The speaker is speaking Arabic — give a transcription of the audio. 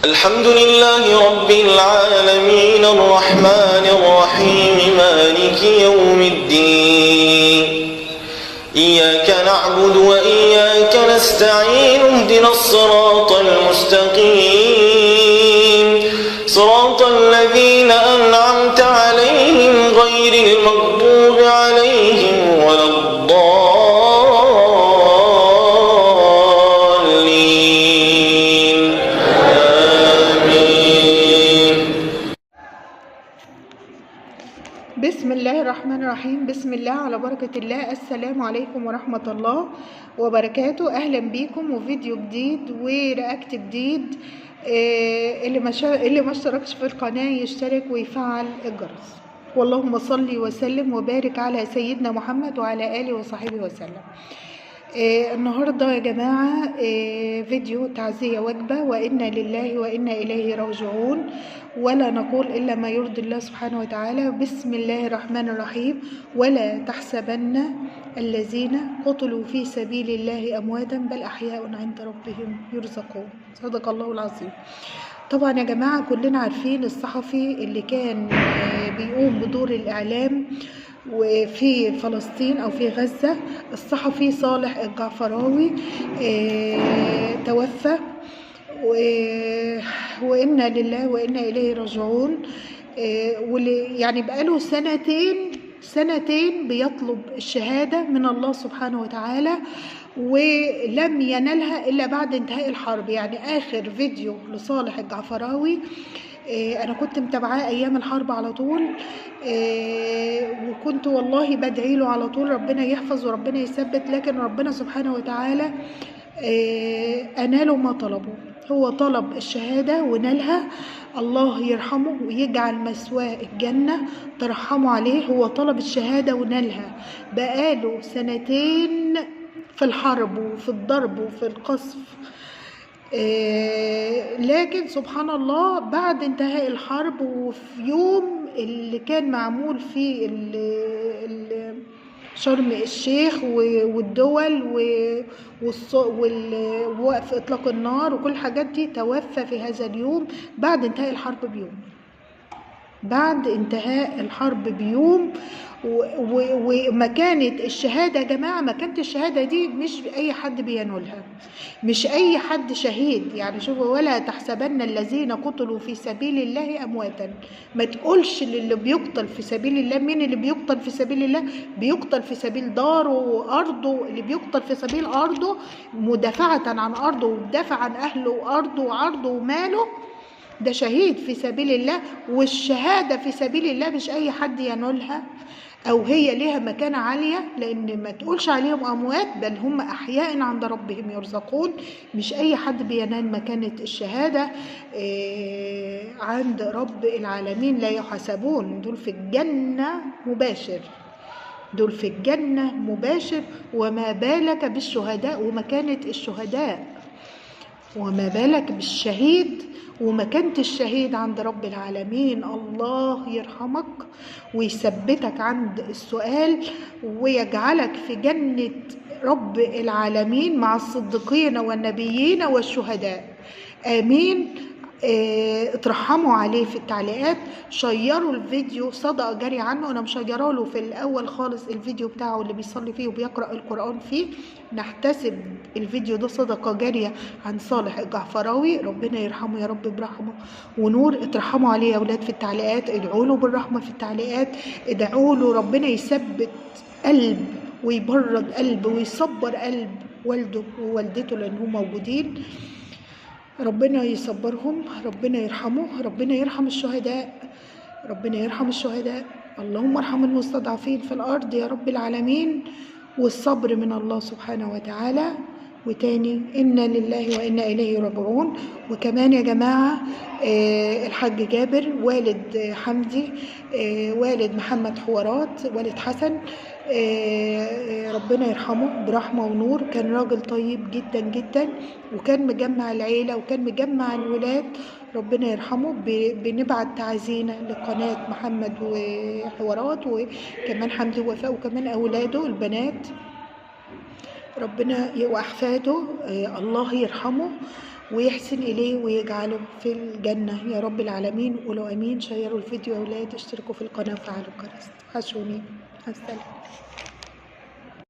الحمد لله رب العالمين الرحمن الرحيم مالك يوم الدين. إياك نعبد وإياك نستعين اهدنا الصراط المستقيم صراط الذين أنعمت عليهم غير المغضوب عليهم ولا الضالين آمين. بسم الله الرحمن الرحيم. بسم الله على بركة الله. السلام عليكم ورحمة الله وبركاته. أهلا بيكم وفيديو جديد ورياكت جديد. اللي ما اشتركش في القناة يشترك ويفعل الجرس. واللهم صل وسلم وبارك على سيدنا محمد وعلى آله وصحبه وسلم. النهاردة يا جماعة فيديو تعزية وجبة، وإنا لله وإنا إليه راجعون، ولا نقول إلا ما يرضي الله سبحانه وتعالى. بسم الله الرحمن الرحيم. ولا تحسبن الذين قتلوا في سبيل الله أمواتا بل أحياء عند ربهم يرزقون. صدق الله العظيم. طبعا يا جماعة كلنا عارفين الصحفي اللي كان بيقوم بدور الإعلام وفي فلسطين أو في غزة، الصحفي صالح الجعفراوي توفى، وإنا لله وإنا إليه راجعون. يعني بقاله سنتين بيطلب الشهادة من الله سبحانه وتعالى، ولم ينلها إلا بعد انتهاء الحرب. يعني آخر فيديو لصالح الجعفراوي أنا كنت متابعاه أيام الحرب على طول، وكنت والله بدعي له على طول ربنا يحفظ وربنا يثبت، لكن ربنا سبحانه وتعالى أناله ما طلبه. هو طلب الشهادة ونالها، الله يرحمه ويجعل مثواه الجنة، ترحموا عليه. هو طلب الشهادة ونالها، بقاله سنتين في الحرب وفي الضرب وفي القصف، لكن سبحان الله بعد انتهاء الحرب وفي يوم اللي كان معمول فيه شرم الشيخ والدول ووقف اطلاق النار وكل الحاجات دي، توفى في هذا اليوم بعد انتهاء الحرب بيوم. وما كانت الشهادة يا جماعة، ما كانت الشهادة دي مش أي حد بينولها، مش أي حد شهيد. يعني شوفوا، ولا تحسبن الذين قتلوا في سبيل الله أمواتا. ما تقولش للي بيقتل في سبيل الله. مين اللي بيقتل في سبيل الله؟ بيقتل في سبيل داره وأرضه. اللي بيقتل في سبيل أرضه مدافعة عن أرضه ودافع عن أهله وأرضه وعرضه وماله، ده شهيد في سبيل الله. والشهادة في سبيل الله مش أي حد ينولها، أو هي ليها مكانة عالية، لأن ما تقولش عليهم أموات بل هم أحياء عند ربهم يرزقون. مش أي حد بينال مكانة الشهادة عند رب العالمين، لا يحاسبون. دول في الجنة مباشر. وما بالك بالشهداء ومكانة الشهداء، وما بالك بالشهيد ومكانة الشهيد عند رب العالمين. الله يرحمك ويثبتك عند السؤال ويجعلك في جنة رب العالمين مع الصديقين والنبيين والشهداء. آمين. اترحموا عليه في التعليقات، شيروا الفيديو، صدقة جاري عنه. انا مشيره له في الاول خالص الفيديو بتاعه اللي بيصلي فيه وبيقرأ القرآن فيه. نحتسب الفيديو ده صدقة جارية عن صالح الجعفراوي، ربنا يرحمه يا رب برحمه ونور. اترحموا عليه يا اولاد في التعليقات، ادعوا له بالرحمة في التعليقات، ادعوا له ربنا يثبت قلب ويبرد قلب ويصبر قلب والده ووالدته لانهم موجودين. ربنا يصبرهم، ربنا يرحمه، ربنا يرحم الشهداء. اللهم ارحم المستضعفين في الأرض يا رب العالمين. والصبر من الله سبحانه وتعالى. وتاني إنا لله وإنا إليه راجعون. وكمان يا جماعة الحاج جابر والد حمدي، والد محمد حوارات، والد حسن، ربنا يرحمه برحمة ونور. كان راجل طيب جدا جدا، وكان مجمع العيلة وكان مجمع الولاد. ربنا يرحمه. بنبعت تعزينا لقناة محمد وحوارات، وكمان حمدي ووفاء، وكمان أولاده البنات ربنا وأحفاده الله يرحمه ويحسن إليه ويجعله في الجنة يا رب العالمين. قولوا أمين. شيروا الفيديو يا أولاد، اشتركوا في القناة وفعلوا الجرس. وحشوني. السلام.